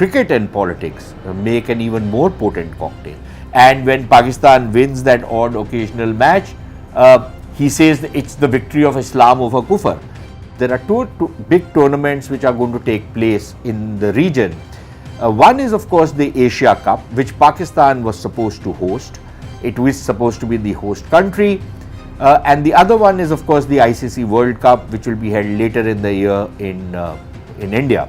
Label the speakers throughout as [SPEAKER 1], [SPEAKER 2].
[SPEAKER 1] cricket and politics make an even more potent cocktail. And when Pakistan wins that odd occasional match, he says that it's the victory of Islam over Kufr. There are two big tournaments which are going to take place in the region. One is, of course, the Asia Cup, which Pakistan was supposed to host. It was supposed to be the host country. And the other one is, of course, the ICC World Cup, which will be held later in the year in India.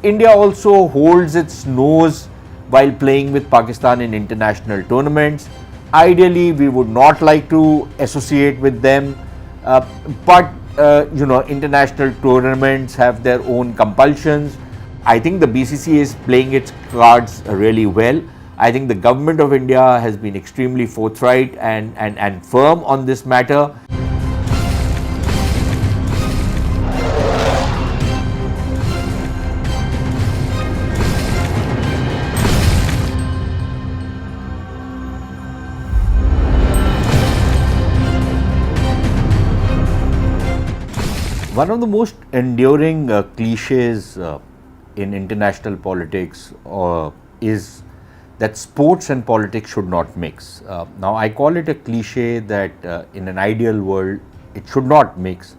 [SPEAKER 1] India also holds its nose while playing with Pakistan in international tournaments. Ideally, we would not like to associate with them, but international tournaments have their own compulsions. I think the BCCI is playing its cards really well. I think the government of India has been extremely forthright and firm on this matter. One of the most enduring cliches in international politics is that sports and politics should not mix. Now, I call it a cliche that in an ideal world, it should not mix.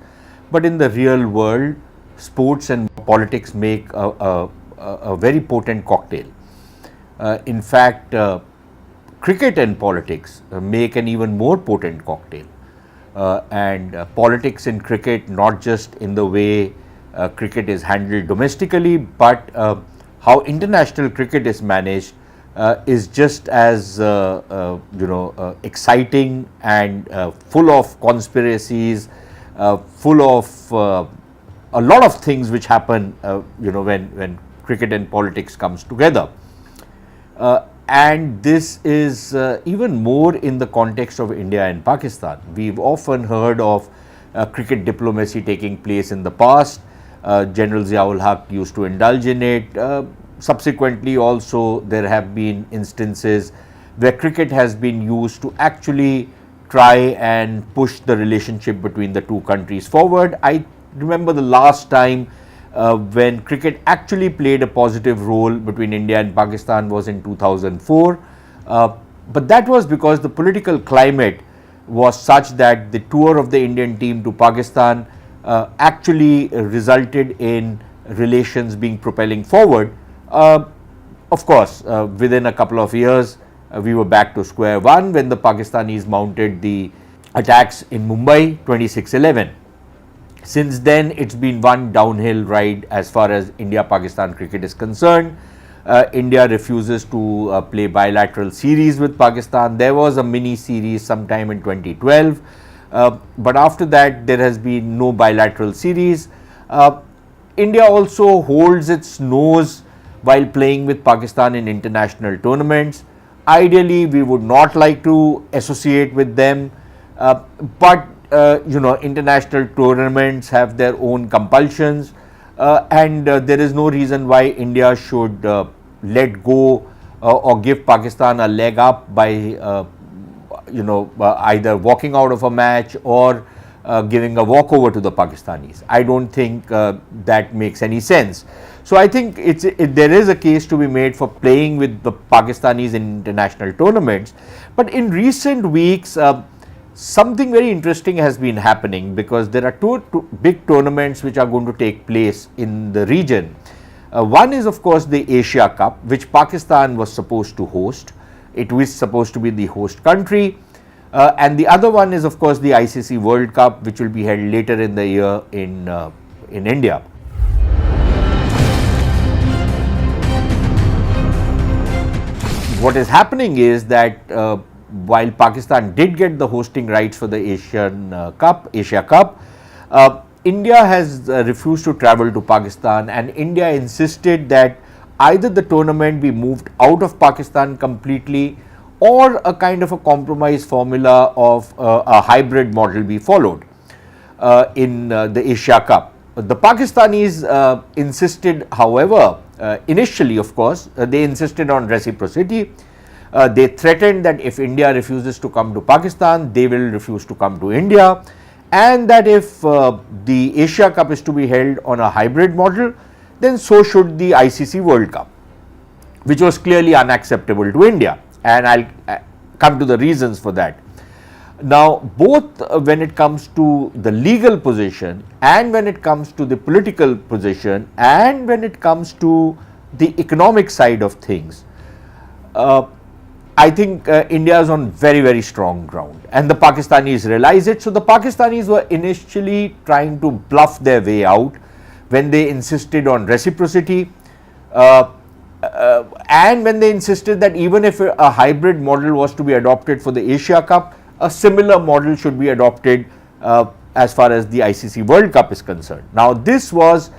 [SPEAKER 1] But in the real world, sports and politics make a very potent cocktail. In fact, cricket and politics make an even more potent cocktail. Politics in cricket, not just in the way cricket is handled domestically, but how international cricket is managed is just as exciting and full of conspiracies, full of a lot of things which happen when cricket and politics comes together. And this is even more in the context of India and Pakistan. We've often heard of cricket diplomacy taking place in the past. General Ziaul Haq used to indulge in it. Subsequently also there have been instances where cricket has been used to actually try and push the relationship between the two countries forward. I remember the last time when cricket actually played a positive role between India and Pakistan was in 2004. But that was because the political climate was such that the tour of the Indian team to Pakistan actually resulted in relations being propelling forward. Of course, within a couple of years, we were back to square one when the Pakistanis mounted the attacks in Mumbai 26/11. Since then, it's been one downhill ride as far as India-Pakistan cricket is concerned. India refuses to play bilateral series with Pakistan. There was a mini series sometime in 2012, but after that there has been no bilateral series. India also holds its nose while playing with Pakistan in international tournaments. Ideally, we would not like to associate with them, but international tournaments have their own compulsions, and there is no reason why India should let go or give Pakistan a leg up by either walking out of a match or giving a walkover to the Pakistanis. I don't think that makes any sense. So I think there is a case to be made for playing with the Pakistanis in international tournaments. But in recent weeks, something very interesting has been happening because there are two big tournaments which are going to take place in the region. One is, of course, the Asia Cup, which Pakistan was supposed to host. It was supposed to be the host country. And the other one is, of course, the ICC World Cup, which will be held later in the year in India. What is happening is that while Pakistan did get the hosting rights for the Asia Cup, India has refused to travel to Pakistan, and India insisted that either the tournament be moved out of Pakistan completely or a kind of a compromise formula of a hybrid model be followed in the Asia Cup. The Pakistanis insisted, however, initially, of course, they insisted on reciprocity. They threatened that if India refuses to come to Pakistan, they will refuse to come to India, and that if the Asia Cup is to be held on a hybrid model, then so should the ICC World Cup. which was clearly unacceptable to India, and I'll come to the reasons for that. Now, both when it comes to the legal position and when it comes to the political position and when it comes to the economic side of things, I think India is on very strong ground, and the Pakistanis realize it. So the Pakistanis were initially trying to bluff their way out when they insisted on reciprocity, and when they insisted that even if a hybrid model was to be adopted for the Asia Cup, a similar model should be adopted as far as the ICC World Cup is concerned. Now, this was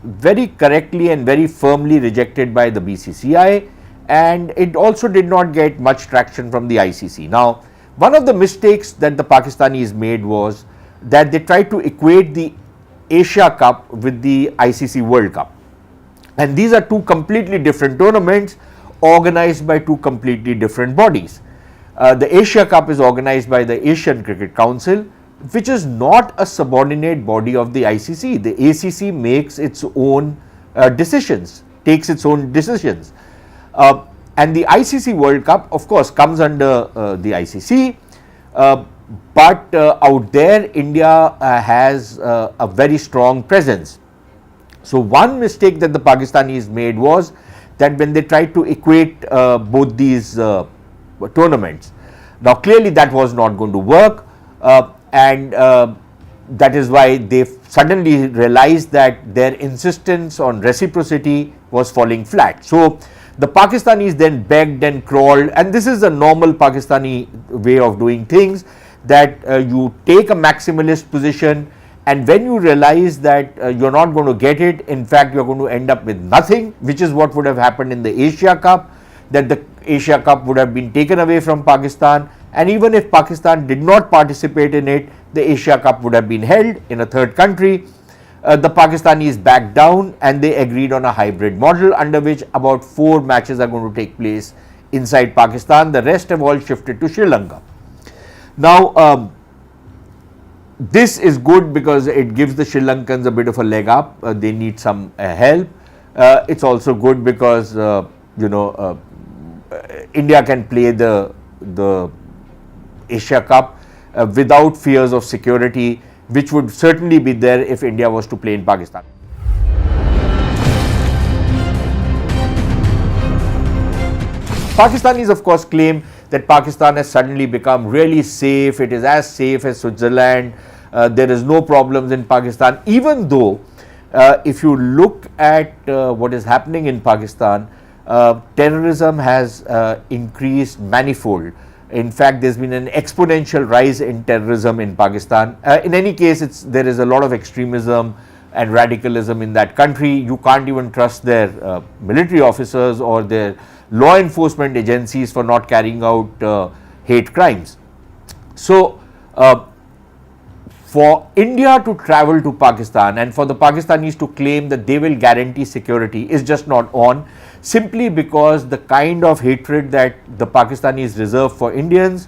[SPEAKER 1] very correctly and very firmly rejected by the BCCI, and it also did not get much traction from the ICC. Now, one of the mistakes that the Pakistanis made was that they tried to equate the Asia Cup with the ICC World Cup, and these are two completely different tournaments organized by two completely different bodies. The Asia Cup is organized by the Asian Cricket Council, which is not a subordinate body of the ICC. The ACC makes its own decisions, takes its own decisions. And the ICC World Cup, of course, comes under the ICC, but out there India has a very strong presence. So one mistake that the Pakistanis made was that when they tried to equate both these tournaments, now clearly that was not going to work, and that is why they suddenly realized that their insistence on reciprocity was falling flat. So the Pakistanis then begged and crawled, and this is a normal Pakistani way of doing things, that you take a maximalist position, and when you realize that you're not going to get it, in fact you're going to end up with nothing, which is what would have happened in the Asia Cup, that the Asia Cup would have been taken away from Pakistan, and even if Pakistan did not participate in it, the Asia Cup would have been held in a third country. The Pakistanis backed down and they agreed on a hybrid model under which about 4 matches are going to take place inside Pakistan. The rest have all shifted to Sri Lanka. Now, this is good because it gives the Sri Lankans a bit of a leg up. They need some help. It's also good because India can play the Asia Cup without fears of security, which would certainly be there if India was to play in Pakistan. Pakistanis, of course, claim that Pakistan has suddenly become really safe. It is as safe as Switzerland. There is no problems in Pakistan, even though if you look at what is happening in Pakistan, terrorism has increased manifold. In fact, there's been an exponential rise in terrorism in Pakistan. In any case, there is a lot of extremism and radicalism in that country. You can't even trust their military officers or their law enforcement agencies for not carrying out hate crimes. So, for India to travel to Pakistan and for the Pakistanis to claim that they will guarantee security is just not on, simply because the kind of hatred that the Pakistanis reserve for Indians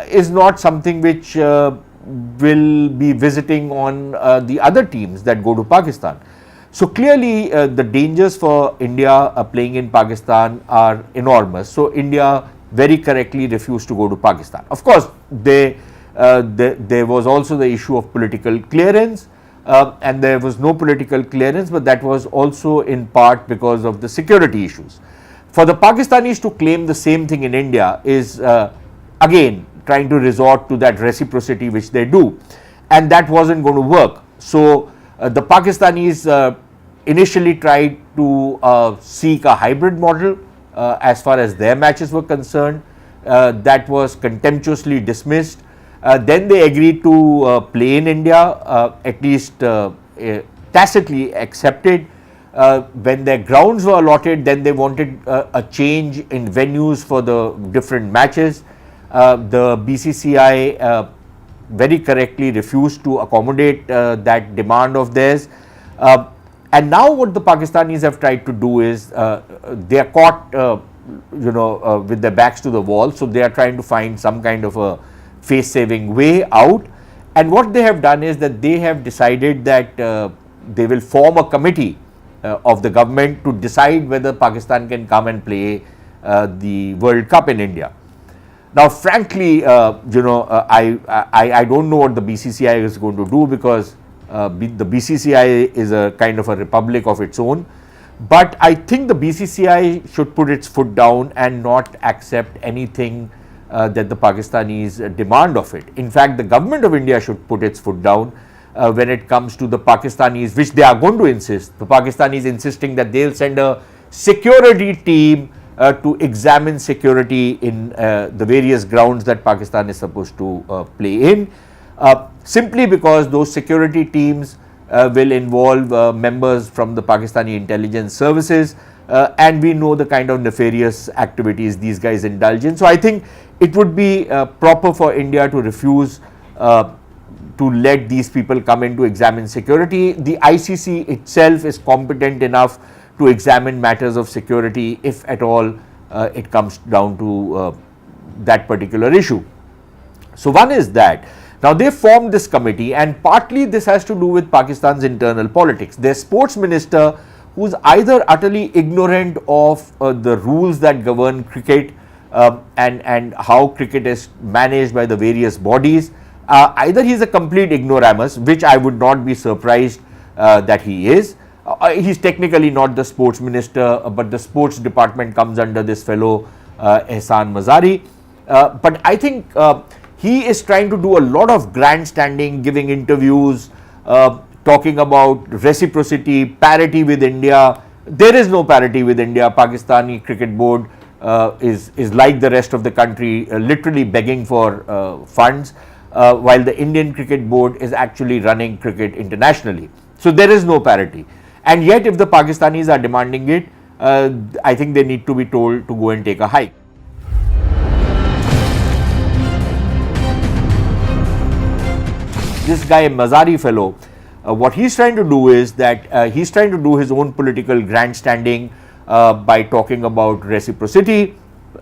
[SPEAKER 1] is not something which will be visiting on the other teams that go to Pakistan. So clearly the dangers for India playing in Pakistan are enormous. So India very correctly refused to go to Pakistan. Of course, there was also the issue of political clearance. And there was no political clearance, but that was also in part because of the security issues. For the Pakistanis to claim the same thing in India is again trying to resort to that reciprocity which they do, and that wasn't going to work. So the Pakistanis initially tried to seek a hybrid model as far as their matches were concerned. That was contemptuously dismissed. Then they agreed to play in India, at least tacitly accepted. When their grounds were allotted, then they wanted a change in venues for the different matches. The BCCI very correctly refused to accommodate that demand of theirs. And now what the Pakistanis have tried to do is they are caught with their backs to the wall, so they are trying to find some kind of a face-saving way out. And what they have done is that they have decided that they will form a committee of the government to decide whether Pakistan can come and play the World Cup in India. Now, frankly, I don't know what the BCCI is going to do, because the BCCI is a kind of a republic of its own. But I think the BCCI should put its foot down and not accept anything that the Pakistanis demand of it. In fact, the government of India should put its foot down when it comes to the Pakistanis, which they are going to insist. The Pakistanis insisting that they'll send a security team to examine security in the various grounds that Pakistan is supposed to play in, simply because those security teams will involve members from the Pakistani intelligence services, and we know the kind of nefarious activities these guys indulge in. So I think it would be proper for India to refuse to let these people come in to examine security. The ICC itself is competent enough to examine matters of security if at all it comes down to that particular issue. So one is that. Now they formed this committee, and partly this has to do with Pakistan's internal politics. Their sports minister, who's either utterly ignorant of the rules that govern cricket and how cricket is managed by the various bodies, either he's a complete ignoramus, which I would not be surprised that he is. He's technically not the sports minister, but the sports department comes under this fellow Ehsan Mazari. But I think he is trying to do a lot of grandstanding, giving interviews, talking about reciprocity, parity with India. There is no parity with India. Pakistani Cricket Board is like the rest of the country, literally begging for funds, while the Indian Cricket Board is actually running cricket internationally. So there is no parity. And yet, if the Pakistanis are demanding it, I think they need to be told to go and take a hike. This guy, Mazari fellow, what he's trying to do is that he's trying to do his own political grandstanding by talking about reciprocity,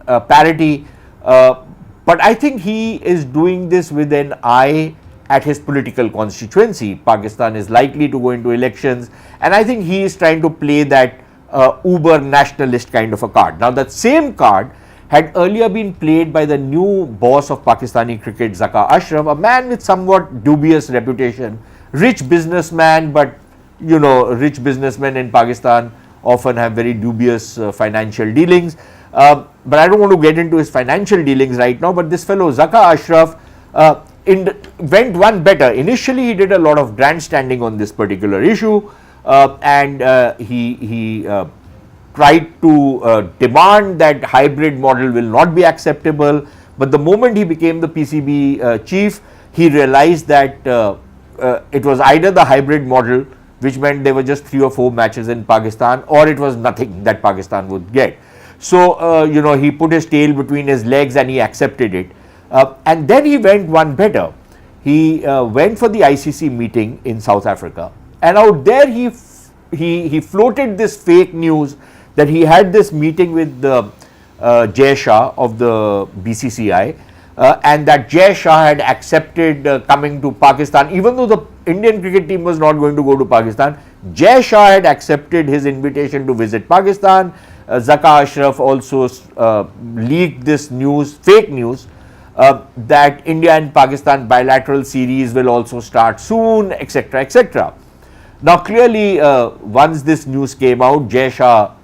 [SPEAKER 1] parity, but I think he is doing this with an eye at his political constituency. Pakistan is likely to go into elections, and I think he is trying to play that uber nationalist kind of a card. Now that same card had earlier been played by the new boss of Pakistani cricket, Zaka Ashraf, a man with somewhat dubious reputation, rich businessman, but you know, rich businessmen in Pakistan often have very dubious financial dealings. But I don't want to get into his financial dealings right now, but this fellow Zaka Ashraf went one better. Initially, he did a lot of grandstanding on this particular issue, and he tried to demand that hybrid model will not be acceptable. But the moment he became the PCB chief, he realized that it was either the hybrid model, which meant there were just 3 or 4 matches in Pakistan, or it was nothing that Pakistan would get. So, you know, he put his tail between his legs and he accepted it. And then he went one better. He went for the ICC meeting in South Africa, and out there he floated this fake news that he had this meeting with Jay Shah of the BCCI, and that Jay Shah had accepted coming to Pakistan, even though the Indian cricket team was not going to go to Pakistan. Jay Shah had accepted his invitation to visit Pakistan. Zaka Ashraf also leaked this news, fake news, that India and Pakistan bilateral series will also start soon, etc., etc. Now, clearly, once this news came out, Jay Shah,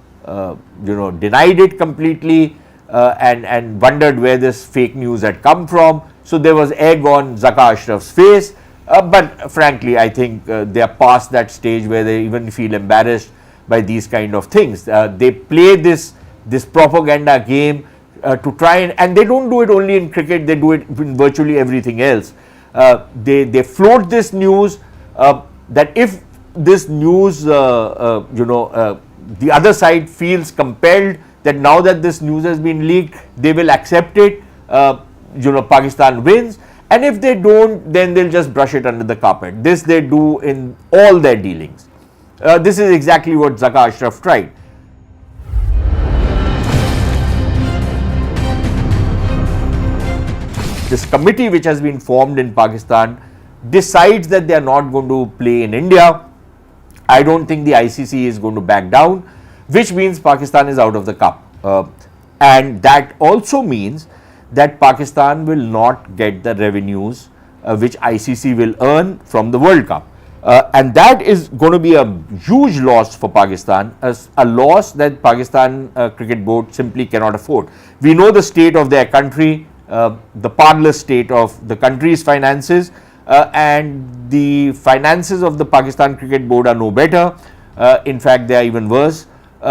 [SPEAKER 1] denied it completely and wondered where this fake news had come from. So there was egg on Zaka Ashraf's face. But frankly, I think they are past that stage where they even feel embarrassed by these kind of things. They play this propaganda game to try and they don't do it only in cricket, they do it in virtually everything else. They float this news that if this news, the other side feels compelled that now that this news has been leaked, they will accept it, Pakistan wins. And if they don't, then they'll just brush it under the carpet. This they do in all their dealings. This is exactly what Zaka Ashraf tried. This committee which has been formed in Pakistan decides that they are not going to play in India. I don't think the ICC is going to back down, which means Pakistan is out of the cup. And that also means that Pakistan will not get the revenues which ICC will earn from the World Cup. And that is going to be a huge loss for Pakistan, a loss that Pakistan Cricket Board simply cannot afford. We know the state of their country, the parlous state of the country's finances, and the finances of the Pakistan Cricket Board are no better. In fact, they are even worse.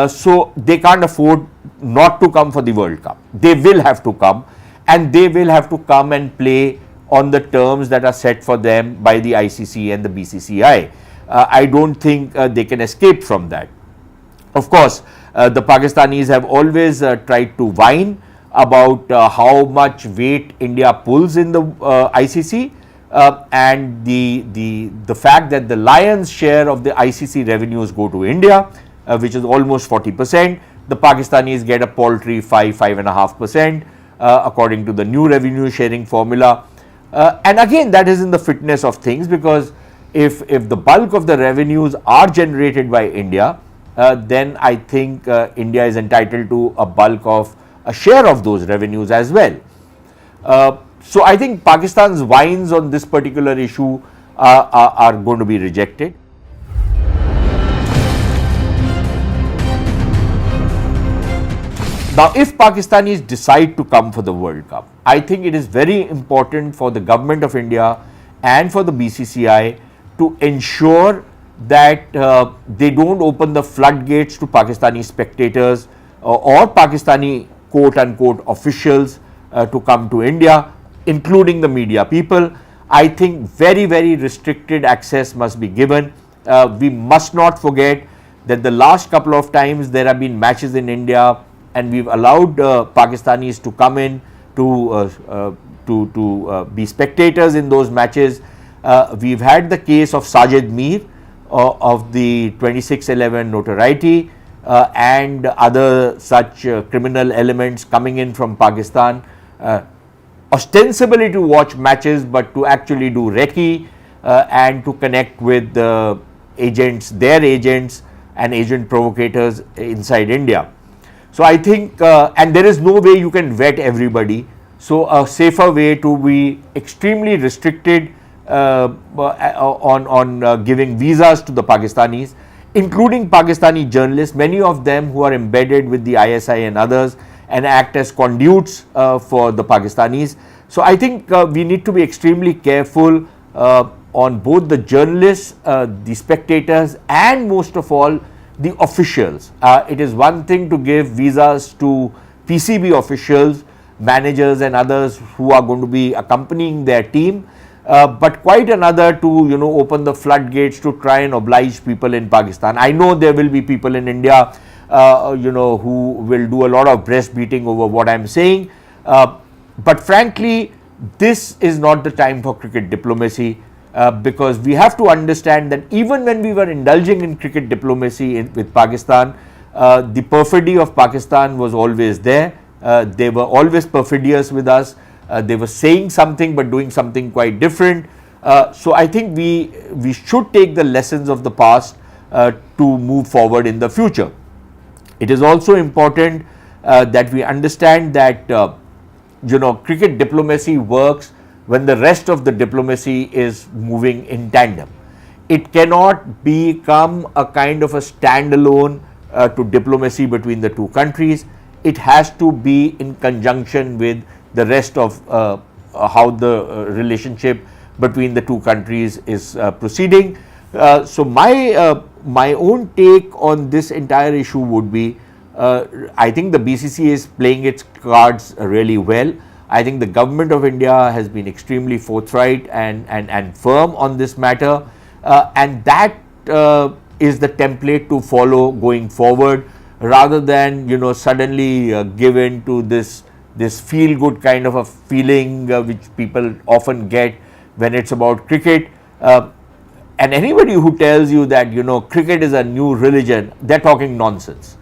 [SPEAKER 1] So they can't afford not to come for the World Cup. They will have to come, and they will have to come and play on the terms that are set for them by the ICC and the BCCI. I don't think they can escape from that. Of course, the Pakistanis have always tried to whine about how much weight India pulls in the ICC, and the fact that the lion's share of the ICC revenues go to India, which is almost 40%. The Pakistanis get a paltry 5.5%, according to the new revenue sharing formula. And again, that is in the fitness of things, because if the bulk of the revenues are generated by India, then I think India is entitled to a share of those revenues as well. So I think Pakistan's whines on this particular issue are going to be rejected. Now, if Pakistanis decide to come for the World Cup, I think it is very important for the government of India and for the BCCI to ensure that they don't open the floodgates to Pakistani spectators or Pakistani quote-unquote officials to come to India, including the media people. I think very, very restricted access must be given. We must not forget that the last couple of times there have been matches in India, and we've allowed Pakistanis to come in to be spectators in those matches. We've had the case of Sajid Mir of the 2611 notoriety and other such criminal elements coming in from Pakistan, ostensibly to watch matches, but to actually do recce and to connect with agents, their agents and agent provocators inside India. So I think, and there is no way you can vet everybody. So a safer way to be extremely restricted on giving visas to the Pakistanis, including Pakistani journalists, many of them who are embedded with the ISI and others and act as conduits for the Pakistanis. So I think we need to be extremely careful on both the journalists, the spectators, and most of all, the officials. It is one thing to give visas to PCB officials, managers and others who are going to be accompanying their team, but quite another to open the floodgates to try and oblige people in Pakistan. I know there will be people in India who will do a lot of breast beating over what I'm saying, but frankly this is not the time for cricket diplomacy. Because we have to understand that even when we were indulging in cricket diplomacy with Pakistan, the perfidy of Pakistan was always there. They were always perfidious with us. They were saying something but doing something quite different. So I think we should take the lessons of the past to move forward in the future. It is also important that we understand that cricket diplomacy works when the rest of the diplomacy is moving in tandem. It cannot become a kind of a standalone to diplomacy between the two countries. It has to be in conjunction with the rest of how the relationship between the two countries is proceeding. So my own take on this entire issue would be, I think the BCCI is playing its cards really well. I think the government of India has been extremely forthright and firm on this matter, and that is the template to follow going forward, rather than suddenly give in to this feel good kind of a feeling which people often get when it's about cricket. And anybody who tells you that cricket is a new religion, they're talking nonsense.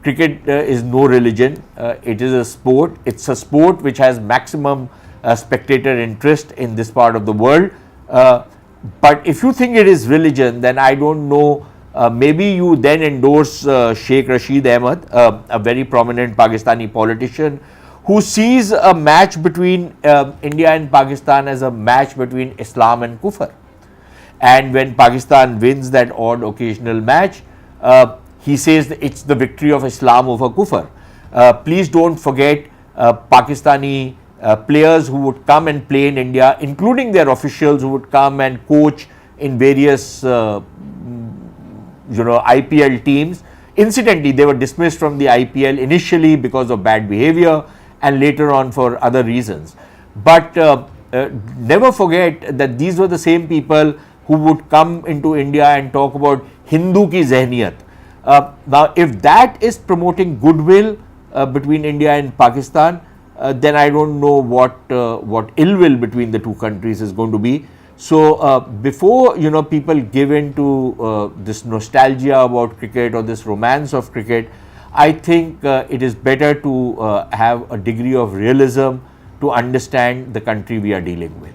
[SPEAKER 1] Cricket is no religion. It is a sport. It's a sport which has maximum spectator interest in this part of the world. But if you think it is religion, then I don't know. Maybe you then endorse Sheikh Rashid Ahmed, a very prominent Pakistani politician, who sees a match between India and Pakistan as a match between Islam and Kufr. And when Pakistan wins that odd occasional match, he says that it's the victory of Islam over Kufr. Please don't forget Pakistani players who would come and play in India, including their officials who would come and coach in various IPL teams. Incidentally, they were dismissed from the IPL initially because of bad behavior and later on for other reasons. But never forget that these were the same people who would come into India and talk about Hindu ki zehniyat. Now, if that is promoting goodwill between India and Pakistan, then I don't know what ill will between the two countries is going to be. So before people give in to this nostalgia about cricket or this romance of cricket, I think it is better to have a degree of realism to understand the country we are dealing with.